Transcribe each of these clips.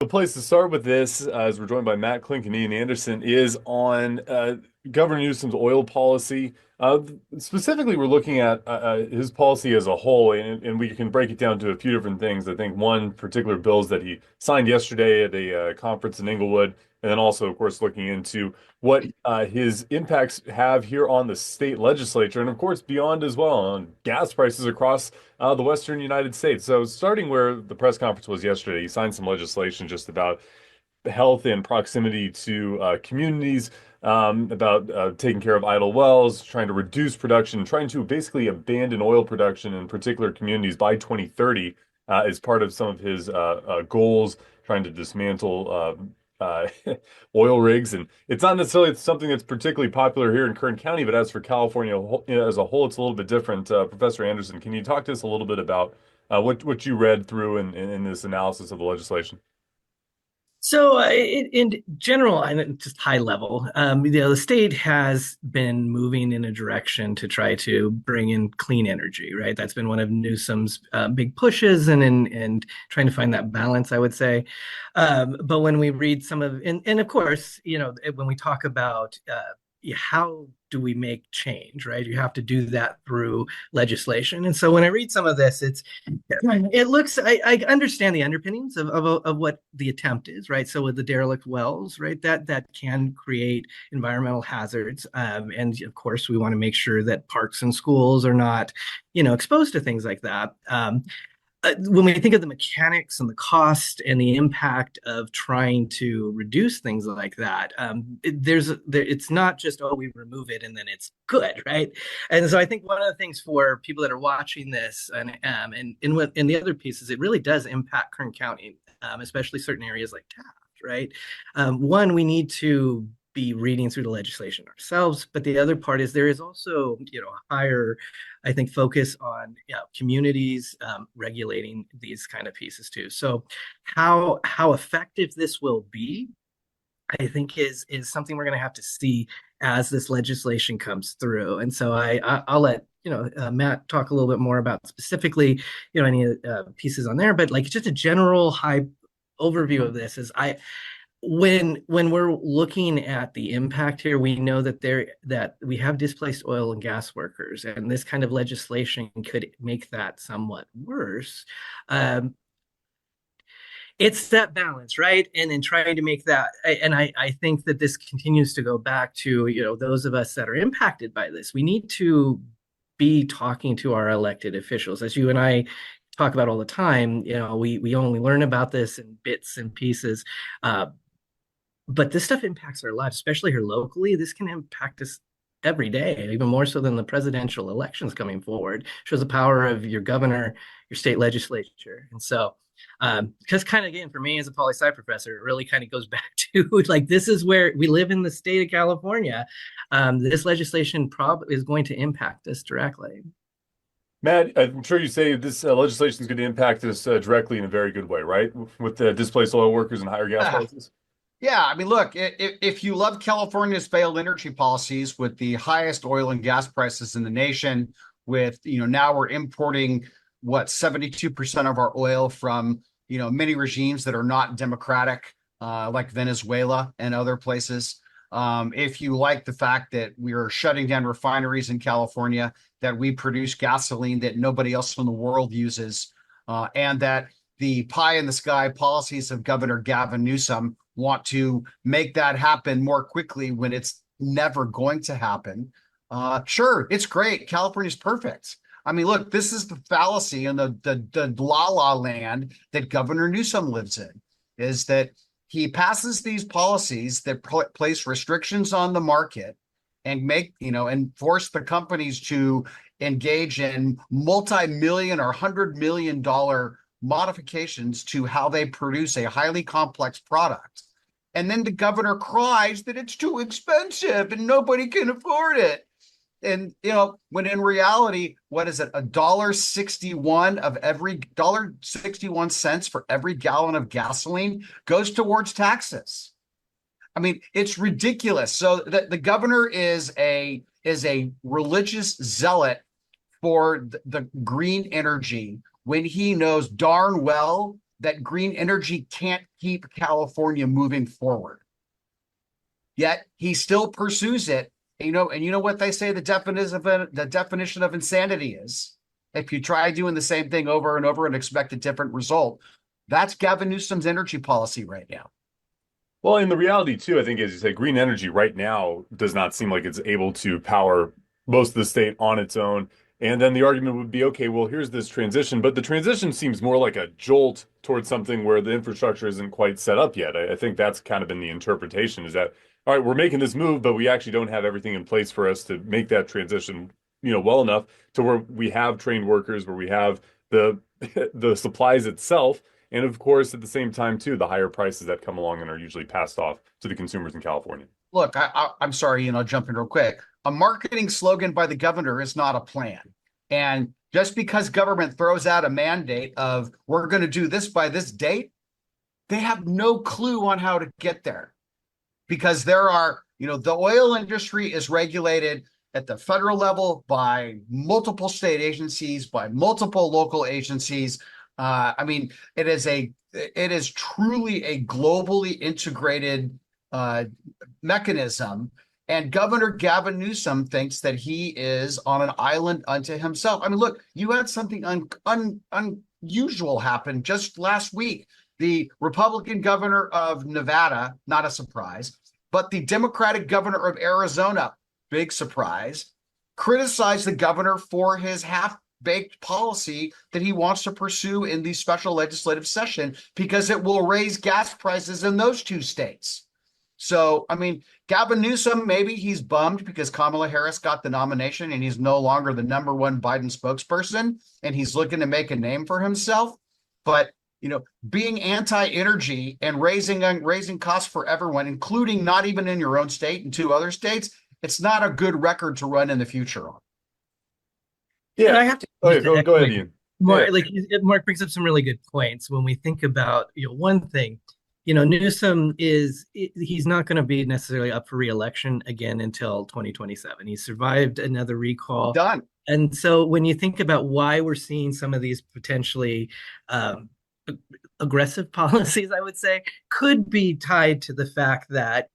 The place to start with this, as we're joined by Matt Klink and Ian Anderson, is on Governor Newsom's oil policy. Specifically, we're looking at his policy as a whole, and we can break it down to a few different things. I think one particular bills that he signed yesterday at a conference in Inglewood, and then also, of course, looking into what his impacts have here on the state legislature, and of course, beyond as well on gas prices across the Western United States. So, starting where the press conference was yesterday, he signed some legislation just about health and proximity to communities, about taking care of idle wells, trying to reduce production, trying to basically abandon oil production in particular communities by 2030 as part of some of his goals, trying to dismantle oil rigs. And it's not necessarily something that's particularly popular here in Kern County, but as for California as a whole, it's a little bit different. Professor Anderson, can you talk to us a little bit about what you read through in this analysis of the legislation? So, in general, and just high level, the state has been moving in a direction to try to bring in clean energy, right? That's been one of Newsom's big pushes, and trying to find that balance, I would say. But when we read some of, and of course, when we talk about how do we make change, right? You have to do that through legislation. And so when I read some of this, it looks, I understand the underpinnings of what the attempt is, right? So with the derelict wells, right, that can create environmental hazards. And of course, we want to make sure that parks and schools are not, exposed to things like that. When we think of the mechanics and the cost and the impact of trying to reduce things like that, it's not just, oh, we remove it and then it's good, right? And so I think one of the things for people that are watching this, and in the other pieces, it really does impact Kern County, especially certain areas like Taft, right? One, we need to be reading through the legislation ourselves, but the other part is there is also, a higher, I think, focus on communities regulating these kind of pieces too. So how effective this will be, I think, is something we're going to have to see as this legislation comes through. And so I'll let Matt talk a little bit more about specifically any pieces on there, but like just a general high overview of this is when we're looking at the impact here, we know that we have displaced oil and gas workers, and this kind of legislation could make that somewhat worse. It's that balance, right? And then trying to make that, and I think that this continues to go back to those of us that are impacted by this. We need to be talking to our elected officials, as you and I talk about all the time. We only learn about this in bits and pieces. But this stuff impacts our lives, especially here locally. This can impact us every day, even more so than the presidential elections coming forward. Shows the power of your governor, your state legislature. And so, because kind of again, for me as a poli sci professor, it really kind of goes back to like, this is where we live in the state of California. This legislation probably is going to impact us directly. Matt, I'm sure you say this legislation is going to impact us directly in a very good way, right? With the displaced oil workers and higher gas Yeah. prices. Yeah, I mean, look, if you love California's failed energy policies with the highest oil and gas prices in the nation, with, now we're importing what 72% of our oil from, many regimes that are not democratic, like Venezuela and other places. If you like the fact that we are shutting down refineries in California, that we produce gasoline that nobody else in the world uses, and that the pie in the sky policies of Governor Gavin Newsom want to make that happen more quickly when it's never going to happen. Sure, it's great. California's perfect. I mean, look, this is the fallacy and the la land that Governor Newsom lives in, is that he passes these policies that place restrictions on the market and and force the companies to engage in multi-million or $100 million modifications to how they produce a highly complex product. And then the governor cries that it's too expensive and nobody can afford it. And when in reality, what is it? $1.61 for every gallon of gasoline goes towards taxes. I mean, it's ridiculous. So the governor is a religious zealot for the green energy when he knows darn well that green energy can't keep California moving forward. Yet he still pursues it. And you know what they say the definition of insanity is? If you try doing the same thing over and over and expect a different result, that's Gavin Newsom's energy policy right now. Well, in the reality too, I think, as you say, green energy right now does not seem like it's able to power most of the state on its own. And then the argument would be, okay, well, here's this transition, but the transition seems more like a jolt towards something where the infrastructure isn't quite set up yet. I think that's kind of been the interpretation, is that, all right, we're making this move, but we actually don't have everything in place for us to make that transition, well enough to where we have trained workers, where we have the the supplies itself. And of course, at the same time, too, the higher prices that come along and are usually passed off to the consumers in California. Look, I'm sorry, jump in real quick. A marketing slogan by the governor is not a plan. And just because government throws out a mandate of we're going to do this by this date, they have no clue on how to get there. Because there are, the oil industry is regulated at the federal level by multiple state agencies, by multiple local agencies. It is truly a globally integrated mechanism. And Governor Gavin Newsom thinks that he is on an island unto himself. I mean, look, you had something unusual happen just last week. The Republican governor of Nevada, not a surprise, but the Democratic governor of Arizona, big surprise, criticized the governor for his half-baked policy that he wants to pursue in the special legislative session because it will raise gas prices in those two states. So, Gavin Newsom, maybe he's bummed because Kamala Harris got the nomination and he's no longer the number one Biden spokesperson and he's looking to make a name for himself. But, being anti-energy and raising costs for everyone, including not even in your own state and two other states, it's not a good record to run in the future on. Yeah, and I have to go ahead, Ian. Mark, Mark brings up some really good points when we think about, one thing, Newsom he's not going to be necessarily up for re-election again until 2027. He survived another recall. Done. And so when you think about why we're seeing some of these potentially aggressive policies, I would say, could be tied to the fact that,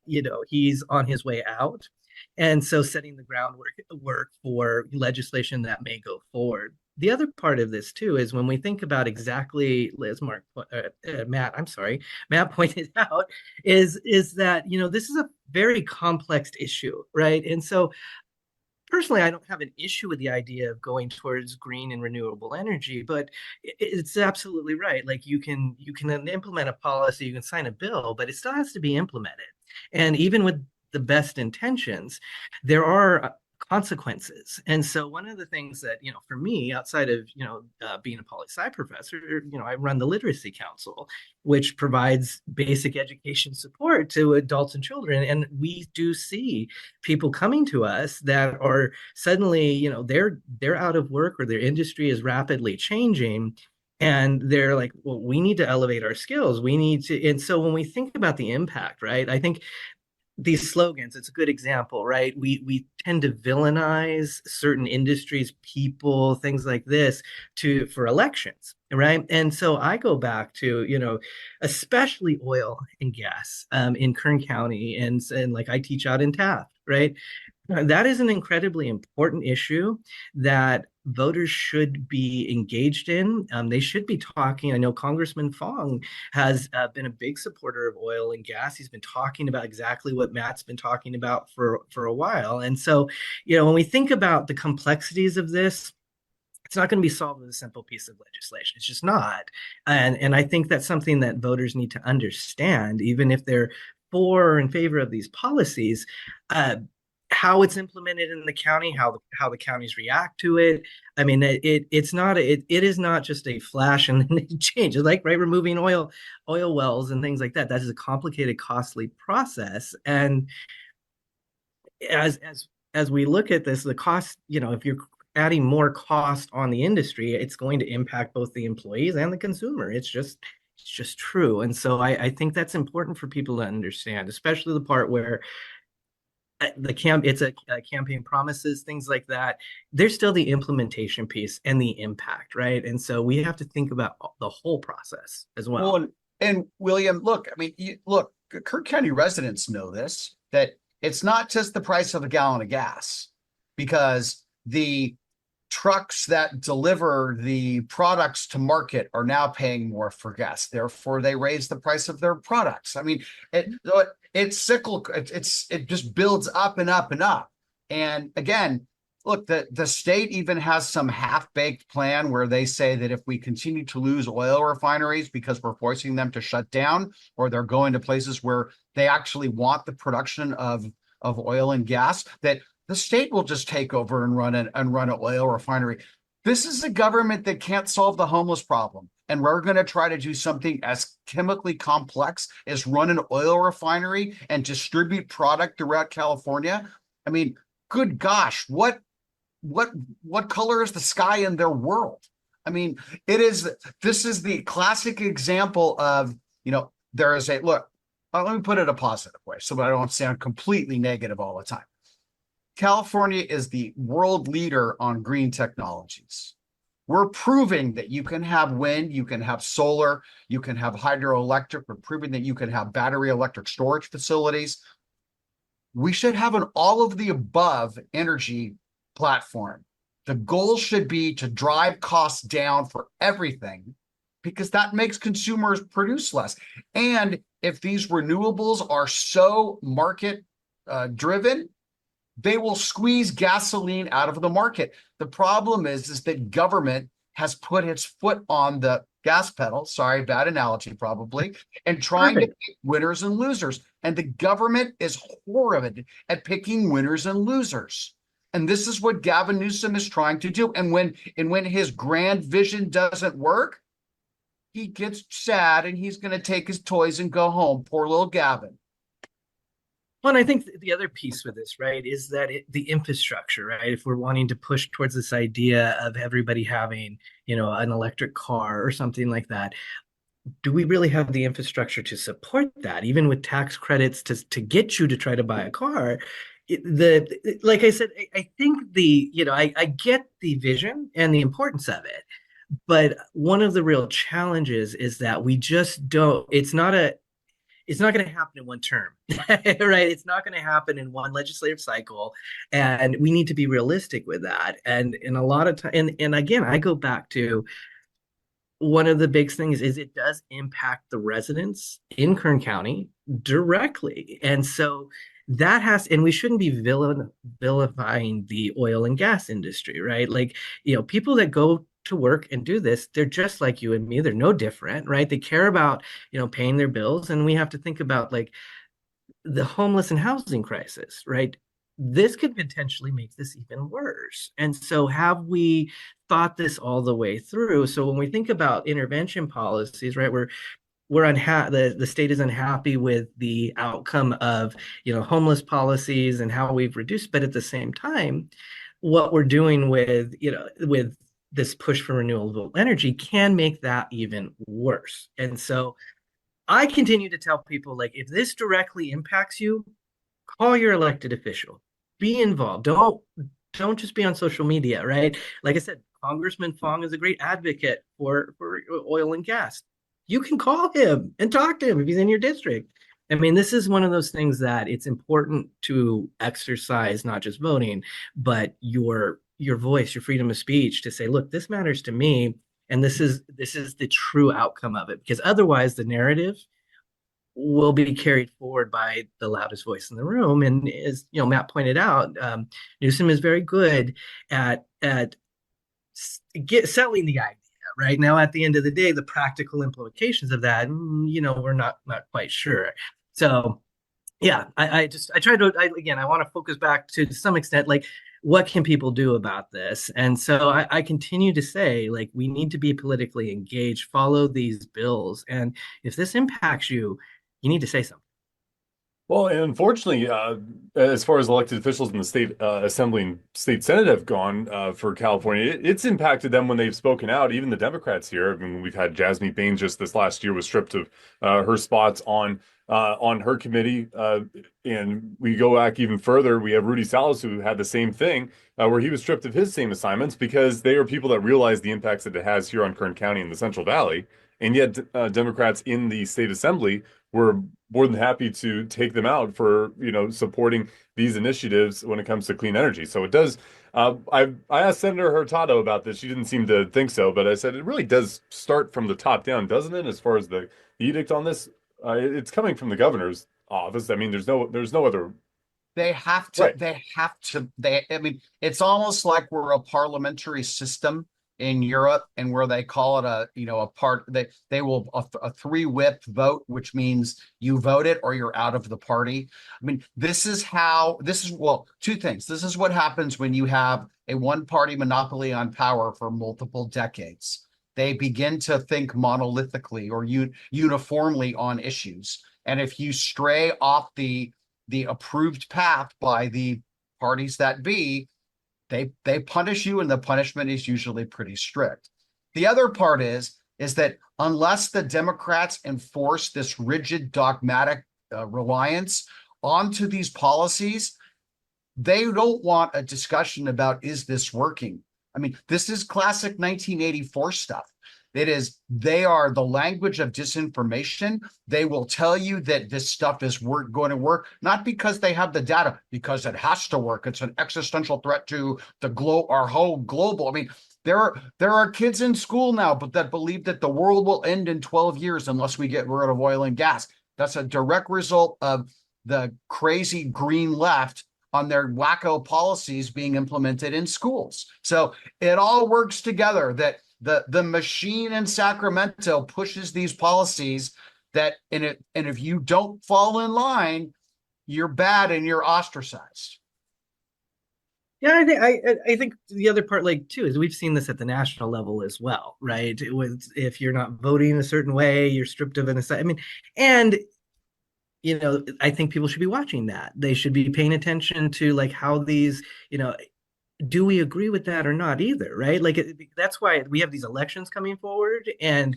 he's on his way out. And so setting the groundwork for legislation that may go forward. The other part of this too is when we think about exactly, Matt pointed out, is that, this is a very complex issue, right? And so personally, I don't have an issue with the idea of going towards green and renewable energy, but it's absolutely right. Like you can implement a policy, you can sign a bill, but it still has to be implemented. And even with the best intentions, there are consequences. And so one of the things that, for me, outside of, being a poli-sci professor, I run the Literacy Council, which provides basic education support to adults and children. And we do see people coming to us that are suddenly, they're out of work or their industry is rapidly changing. And they're like, well, we need to elevate our skills. We need to. And so when we think about the impact, right, I think these slogans, it's a good example, right? We tend to villainize certain industries, people, things like this for elections, right? And so I go back to, especially oil and gas in Kern County and like I teach out in Taft, right? That is an incredibly important issue that voters should be engaged in. They should be talking. I know Congressman Fong has been a big supporter of oil and gas. He's been talking about exactly what Matt's been talking about for a while. And so, when we think about the complexities of this, it's not going to be solved with a simple piece of legislation. It's just not. And I think that's something that voters need to understand, even if they're for or in favor of these policies. How it's implemented in the county, how the counties react to it. I mean, it is not just a flash and then it changes. Like removing oil wells and things like that. That is a complicated, costly process. And as we look at this, the cost, if you're adding more cost on the industry, it's going to impact both the employees and the consumer. It's just true. And so I think that's important for people to understand, especially the part where it's a campaign promises, things like that. There's still the implementation piece and the impact, right? And so we have to think about the whole process as well. Well, and William, look, I mean, look, Kirk County residents know this, that it's not just the price of a gallon of gas, because the trucks that deliver the products to market are now paying more for gas. Therefore, they raise the price of their products. I mean, it's cyclical. It just builds up and up and up. And again, look, the state even has some half-baked plan where they say that if we continue to lose oil refineries because we're forcing them to shut down, or they're going to places where they actually want the production of oil and gas, that the state will just take over and run an oil refinery. This is a government that can't solve the homeless problem. And we're going to try to do something as chemically complex as run an oil refinery and distribute product throughout California. I mean, good gosh, what color is the sky in their world? I mean, this is the classic example of, there is look, let me put it a positive way so that I don't sound completely negative all the time. California is the world leader on green technologies. We're proving that you can have wind, you can have solar, you can have hydroelectric. We're proving that you can have battery electric storage facilities. We should have an all of the above energy platform. The goal should be to drive costs down for everything, because that makes consumers produce less. And if these renewables are so market driven, they will squeeze gasoline out of the market. The problem is that government has put its foot on the gas pedal, sorry, bad analogy probably, and trying to pick winners and losers. And the government is horrid at picking winners and losers. And this is what Gavin Newsom is trying to do. And when his grand vision doesn't work, he gets sad and he's going to take his toys and go home. Poor little Gavin. Well, and I think the other piece with this, right, is that the infrastructure, right? If we're wanting to push towards this idea of everybody having, an electric car or something like that, do we really have the infrastructure to support that? Even with tax credits to get you to try to buy a car, like I said, I think I get the vision and the importance of it, but one of the real challenges is that we just don't. It's not going to happen in one term, right? It's not going to happen in one legislative cycle, and we need to be realistic with that. And in a lot of time, and again, I go back to one of the big things is it does impact the residents in Kern County directly, and so and we shouldn't be vilifying the oil and gas industry, right? Like, people that go to work and do this, they're just like you and me. They're no different, right? They care about, paying their bills. And we have to think about like the homeless and housing crisis, right? This could potentially make this even worse. And so have we thought this all the way through? So when we think about intervention policies, right, we're unhappy, the state is unhappy with the outcome of, homeless policies and how we've reduced, but at the same time, what we're doing with this push for renewable energy can make that even worse. And so I continue to tell people, like, if this directly impacts you, call your elected official, be involved. Don't just be on social media, right? Like I said, Congressman Fong is a great advocate for oil and gas. You can call him and talk to him if he's in your district. I mean, this is one of those things that it's important to exercise, not just voting, but your voice, your freedom of speech, to say, look, this matters to me, and this is the true outcome of it, because otherwise the narrative will be carried forward by the loudest voice in the room. And as Matt pointed out, Newsom is very good at selling the idea. Right now, at the end of the day, the practical implications of that, we're not quite sure. So, yeah, I want to focus back to some extent, like, what can people do about this? And so I continue to say, like, we need to be politically engaged, follow these bills. And if this impacts you, you need to say something. Well, and unfortunately, as far as elected officials in the state assembly and state senate have gone for California, it's impacted them when they've spoken out. Even the Democrats here. I mean, we've had Jasmine Bain just this last year was stripped of her spots on her committee, and we go back even further. We have Rudy Salas who had the same thing, where he was stripped of his same assignments because they are people that realize the impacts that it has here on Kern County and the Central Valley, and yet Democrats in the state assembly were more than happy to take them out for, supporting these initiatives when it comes to clean energy. So it does. I asked Senator Hurtado about this. She didn't seem to think so, but I said it really does start from the top down, doesn't it? As far as the edict on this, it's coming from the governor's office. I mean, there's no other. They have to, Right. I mean, it's almost like we're a parliamentary system in Europe, and where they call it they will a three whip vote, which means you vote it or you're out of the party. I mean, well, two things. This is what happens when you have a one party monopoly on power for multiple decades. They begin to think monolithically or uniformly on issues. And if you stray off the approved path by the parties that be, they punish you, and the punishment is usually pretty strict. The other part is that unless the Democrats enforce this rigid dogmatic reliance onto these policies, they don't want a discussion about, is this working? I mean, this is classic 1984 stuff. They are the language of disinformation. They will tell you that this stuff is going to work, not because they have the data, because it has to work. It's an existential threat to our whole global. I mean, there are kids in school now, but that believe that the world will end in 12 years unless we get rid of oil and gas. That's a direct result of the crazy green left on their wacko policies being implemented in schools. So it all works together, that the machine in Sacramento pushes these policies and if you don't fall in line, you're bad and you're ostracized. Yeah, I think the other part, like, too, is we've seen this at the national level as well, right? If you're not voting a certain way, you're stripped of an assignment. I mean, and I think people should be watching that. They should be paying attention to, like, how these, do we agree with that or not either, right? Like, that's why we have these elections coming forward, and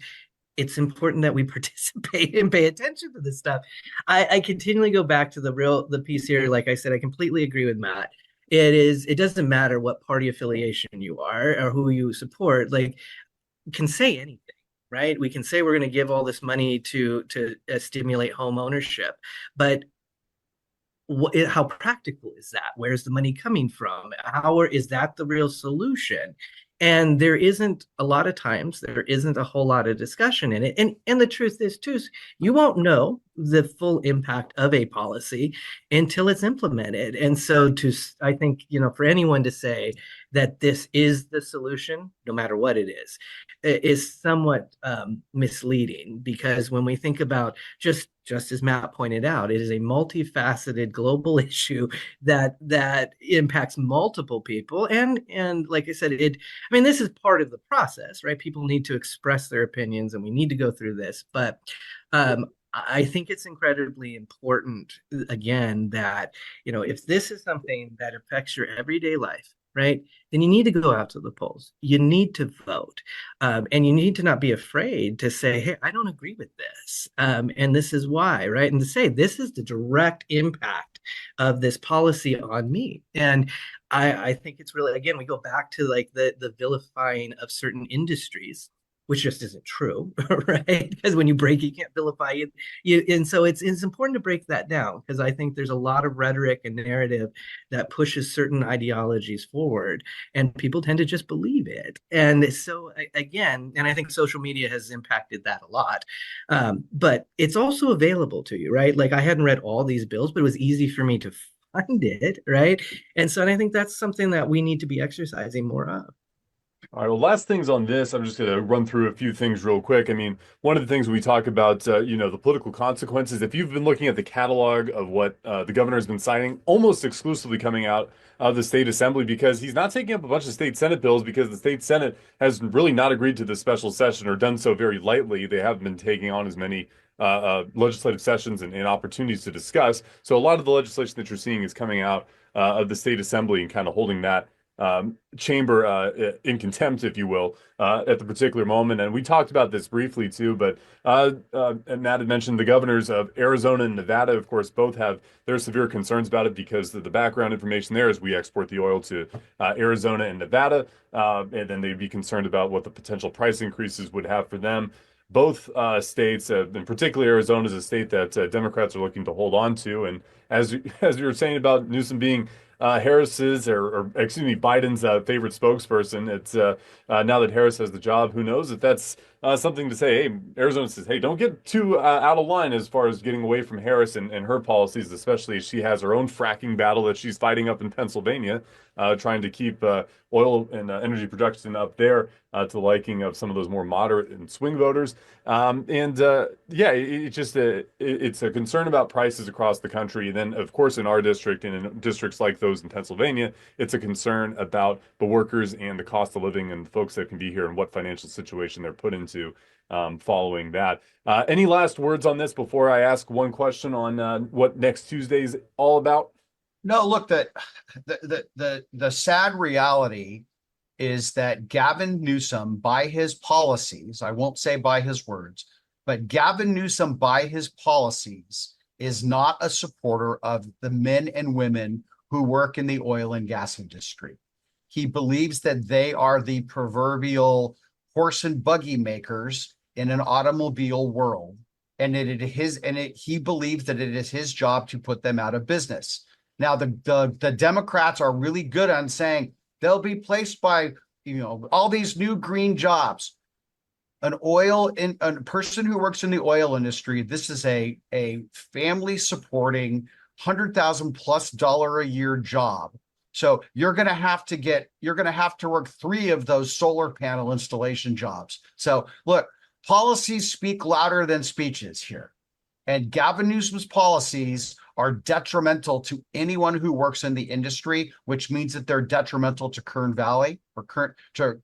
it's important that we participate and pay attention to this stuff. I continually go back to the piece here. Like I said, I completely agree with Matt. It doesn't matter what party affiliation you are or who you support. Like, can say anything, right? We can say we're going to give all this money to stimulate home ownership, but how practical is that? Where's the money coming from? Is that the real solution? And there isn't a lot of times, there isn't a whole lot of discussion in it. And the truth is, too, you won't know the full impact of a policy until it's implemented. And so I think, for anyone to say that this is the solution, no matter what it is somewhat misleading, because when we think about, just as Matt pointed out, it is a multifaceted global issue that impacts multiple people. And like I said, this is part of the process, right? People need to express their opinions, and we need to go through this. But I think it's incredibly important, again, that, if this is something that affects your everyday life, right, then you need to go out to the polls. You need to vote. And you need to not be afraid to say, hey, I don't agree with this. And this is why, right? And to say, this is the direct impact of this policy on me. And I think it's really, again, we go back to, like, the vilifying of certain industries, which just isn't true, right? Because when you break, you can't vilify it. And so it's important to break that down, because I think there's a lot of rhetoric and narrative that pushes certain ideologies forward, and people tend to just believe it. And so, again, and I think social media has impacted that a lot. But it's also available to you, right? Like, I hadn't read all these bills, but it was easy for me to find it, right? And I think that's something that we need to be exercising more of. All right. Well, last things on this, I'm just going to run through a few things real quick. I mean, one of the things we talk about, the political consequences. If you've been looking at the catalog of what the governor has been signing, almost exclusively coming out of the state assembly, because he's not taking up a bunch of state senate bills, because the state senate has really not agreed to the special session, or done so very lightly. They haven't been taking on as many legislative sessions and opportunities to discuss. So a lot of the legislation that you're seeing is coming out of the state assembly and kind of holding that chamber in contempt, if you will, at the particular moment. And we talked about this briefly too, but and Matt had mentioned the governors of Arizona and Nevada, of course, both have their severe concerns about it because the background information there is we export the oil to Arizona and Nevada, and then they'd be concerned about what the potential price increases would have for them. Both states, in particular Arizona, is a state that Democrats are looking to hold on to. And as you were saying about Newsom being Harris's or excuse me, Biden's favorite spokesperson. It's now that Harris has the job, who knows if that's something to say. Hey, Arizona says, hey, don't get too out of line as far as getting away from Harris and her policies, especially as she has her own fracking battle that she's fighting up in Pennsylvania, trying to keep oil and energy production up there to the liking of some of those more moderate and swing voters. Yeah, it's a concern about prices across the country. And then, of course, in our district and in districts like those in Pennsylvania, it's a concern about the workers and the cost of living and the folks that can be here and what financial situation they're put into following that. Any last words on this before I ask one question on what next Tuesday's all about? No, look, the sad reality is that Gavin Newsom, by his policies, I won't say by his words, but Gavin Newsom, by his policies, is not a supporter of the men and women who work in the oil and gas industry. He believes that they are the proverbial horse and buggy makers in an automobile world, and he believes that it is his job to put them out of business. Now, the Democrats are really good on saying they'll be placed by, all these new green jobs. A person who works in the oil industry, this is a family supporting $100,000+ a year job. So you're going to have to work 3 of those solar panel installation jobs. So look, policies speak louder than speeches here. And Gavin Newsom's policies are detrimental to anyone who works in the industry, which means that they're detrimental to Kern Valley or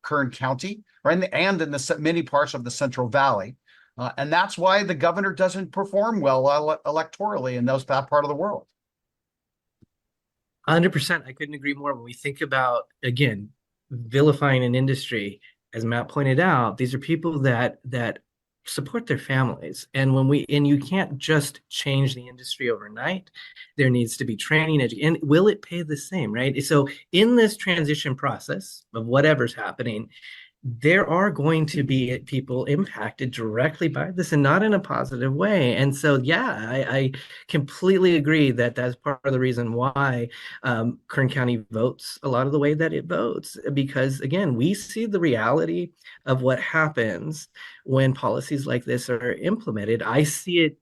Kern County, right? And in the many parts of the Central Valley. And that's why the governor doesn't perform well electorally in that part of the world. 100%. I couldn't agree more. When we think about, again, vilifying an industry, as Matt pointed out, these are people that support their families. And you can't just change the industry overnight. There needs to be training, and will it pay the same, right? So in this transition process of whatever's happening, there are going to be people impacted directly by this and not in a positive way. And so, yeah, I completely agree that that's part of the reason why Kern County votes a lot of the way that it votes, because, again, we see the reality of what happens when policies like this are implemented. I see it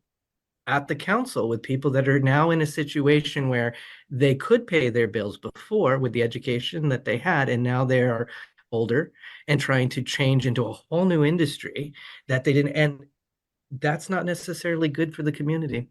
at the council with people that are now in a situation where they could pay their bills before with the education that they had, and now they are older and trying to change into a whole new industry that they didn't, and that's not necessarily good for the community.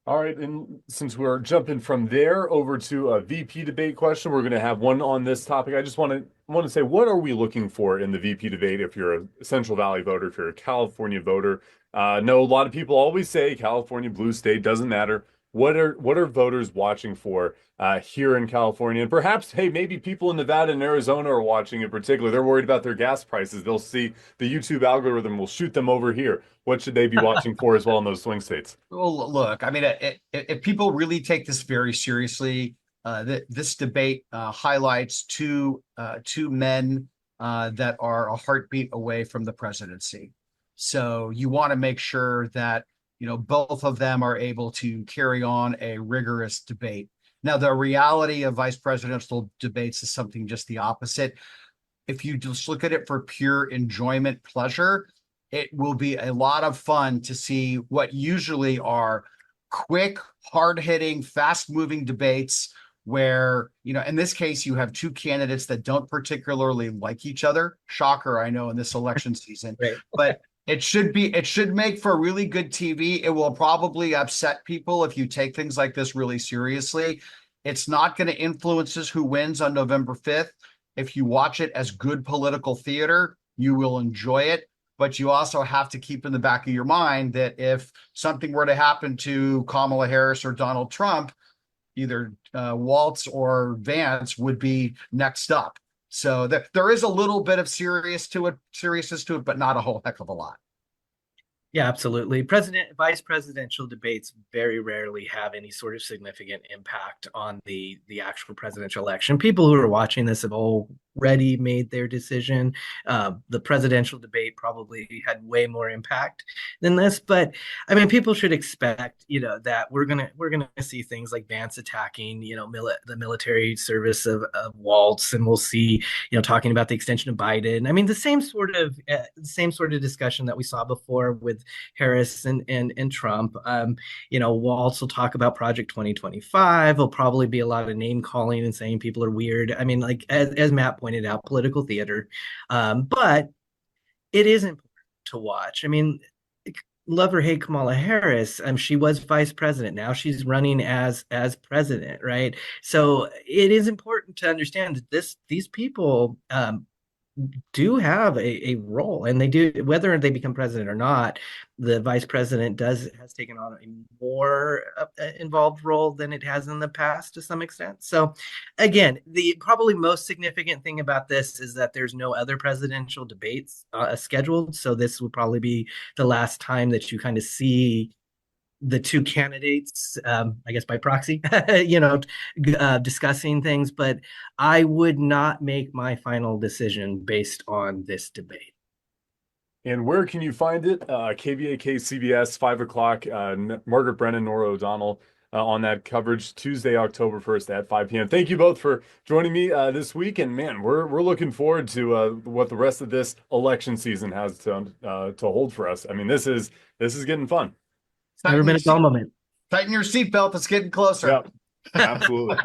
All right, and since we're jumping from there over to a VP debate question, we're going to have one on this topic. I just want to say, what are we looking for in the VP debate if you're a Central Valley voter, if you're a California voter? No, a lot of people always say California, blue state, doesn't matter. What are voters watching for here in California? And perhaps, hey, maybe people in Nevada and Arizona are watching in particular. They're worried about their gas prices. They'll see the YouTube algorithm will shoot them over here. What should they be watching for as well in those swing states? Well, look, I mean, if people really take this very seriously, this debate highlights two men that are a heartbeat away from the presidency. So you want to make sure that both of them are able to carry on a rigorous debate. Now, the reality of vice presidential debates is something just the opposite. If you just look at it for pure enjoyment, pleasure, it will be a lot of fun to see what usually are quick, hard-hitting, fast-moving debates where, in this case, you have 2 candidates that don't particularly like each other. Shocker, I know, in this election season. Right. But it should make for really good TV. It will probably upset people if you take things like this really seriously. It's not going to influence who wins on November 5th. If you watch it as good political theater, you will enjoy it. but you also have to keep in the back of your mind that if something were to happen to Kamala Harris or Donald Trump, either Waltz or Vance would be next up. So there is a little bit of seriousness to it, but not a whole heck of a lot. Yeah, absolutely. Vice presidential debates very rarely have any sort of significant impact on the actual presidential election. People who are watching this have already made their decision. The presidential debate probably had way more impact than this, but I mean, people should expect, that we're gonna see things like Vance attacking, the military service of Waltz, and we'll see, talking about the extension of Biden. I mean, the same sort of discussion that we saw before with Harris and Trump. Waltz will talk about Project 2025. There'll probably be a lot of name calling and saying people are weird. I mean, like as Matt pointed out, political theater. But it is important to watch. I mean, love or hate Kamala Harris, she was vice president. Now she's running as president, right? So it is important to understand that these people do have a role, and they do, whether they become president or not. The vice president has taken on a more involved role than it has in the past to some extent. So again, the probably most significant thing about this is that there's no other presidential debates scheduled, so this would probably be the last time that you kind of see the two candidates, I guess by proxy, discussing things, but I would not make my final decision based on this debate. And where can you find it? KBAK, CBS, 5 o'clock, Margaret Brennan, Nora O'Donnell on that coverage Tuesday, October 1st at 5 p.m. Thank you both for joining me this week. And man, we're looking forward to what the rest of this election season has to hold for us. I mean, this is getting fun. Never been a dull moment. Tighten your seatbelt. It's getting closer. Yep, absolutely.